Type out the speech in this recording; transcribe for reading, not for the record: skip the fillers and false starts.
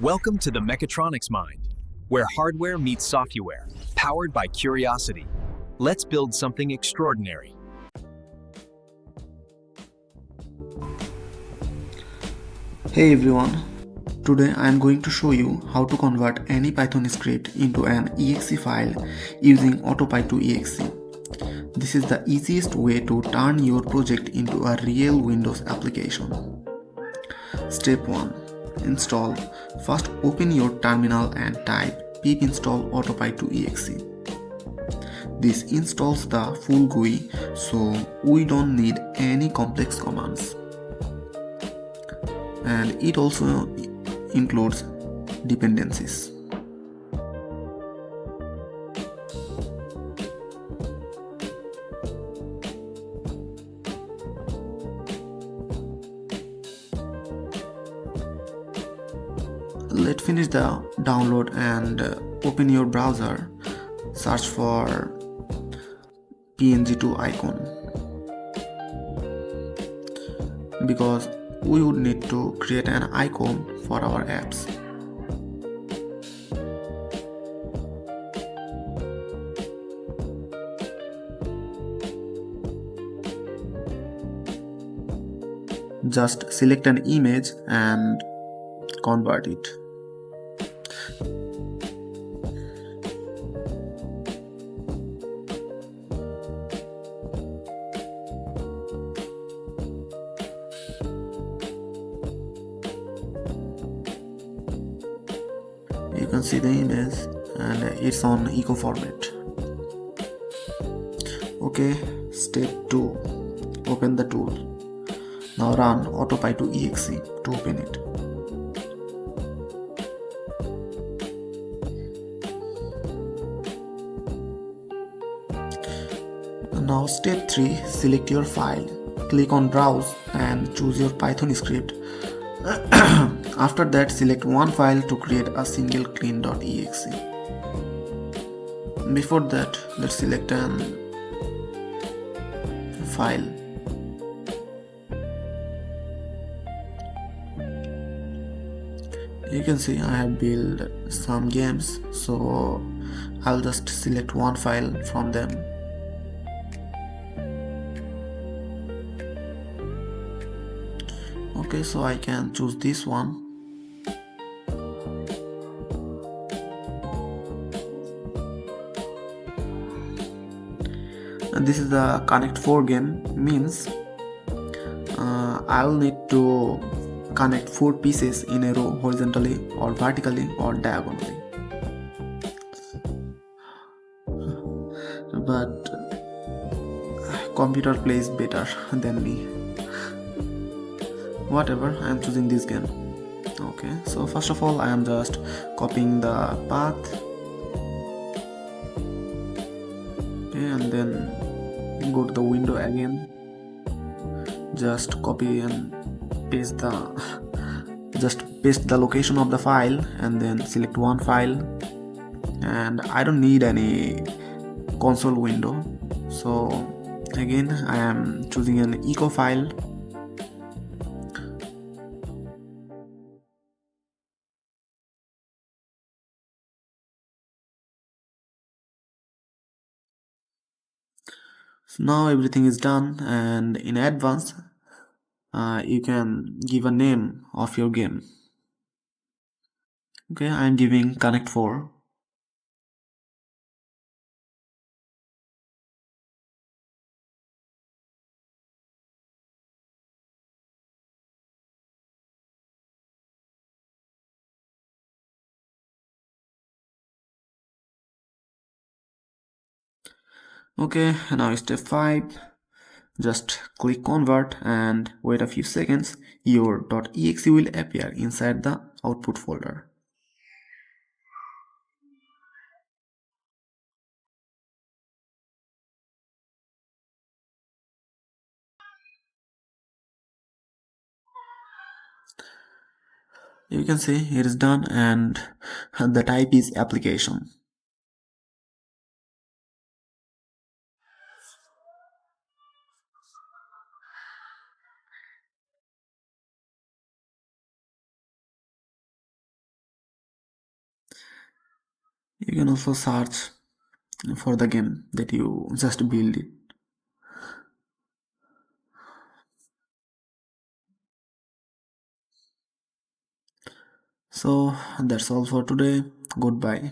Welcome to the Mechatronics Mind, where hardware meets software, powered by curiosity. Let's build something extraordinary. Hey everyone, today I am going to show you how to convert any Python script into an exe file using Auto Py To EXE. This is the easiest way to turn your project into a real Windows application. Step 1. Install. First open your terminal and type pip install Auto Py To EXE. This installs the full GUI, so we don't need any complex commands. And it also includes dependencies. Let's finish the download and open your browser. Search for png2 icon because we would need to create an icon for our apps. Just select an image and convert it. You can see the image and it's on echo format. Okay, step 2. Open the tool. Now run Auto Py To EXE to open it. Now step 3. Select your file. Click on browse and choose your Python script. After that, select one file to create a single clean.exe. Before that, let's select an file. You can see I have built some games, so I'll just select one file from them. Okay, so I can choose this one. And this is the connect 4 game, means I'll need to connect 4 pieces in a row horizontally or vertically or diagonally. But computer plays better than me. Whatever, I am choosing this game. Okay, so first of all I am just copying the path. Okay, and then go to the window again. Just copy and paste the location of the file and then select one file. And I don't need any console window, so again I am choosing an echo file. So now everything is done, and in advance you can give a name of your game. Okay, I am giving connect 4. Okay, now step 5. Just click convert and wait a few seconds. Your .exe will appear inside the output folder. You can see it is done and the type is application. You can also search for the game that you just build it. So that's all for today. Goodbye.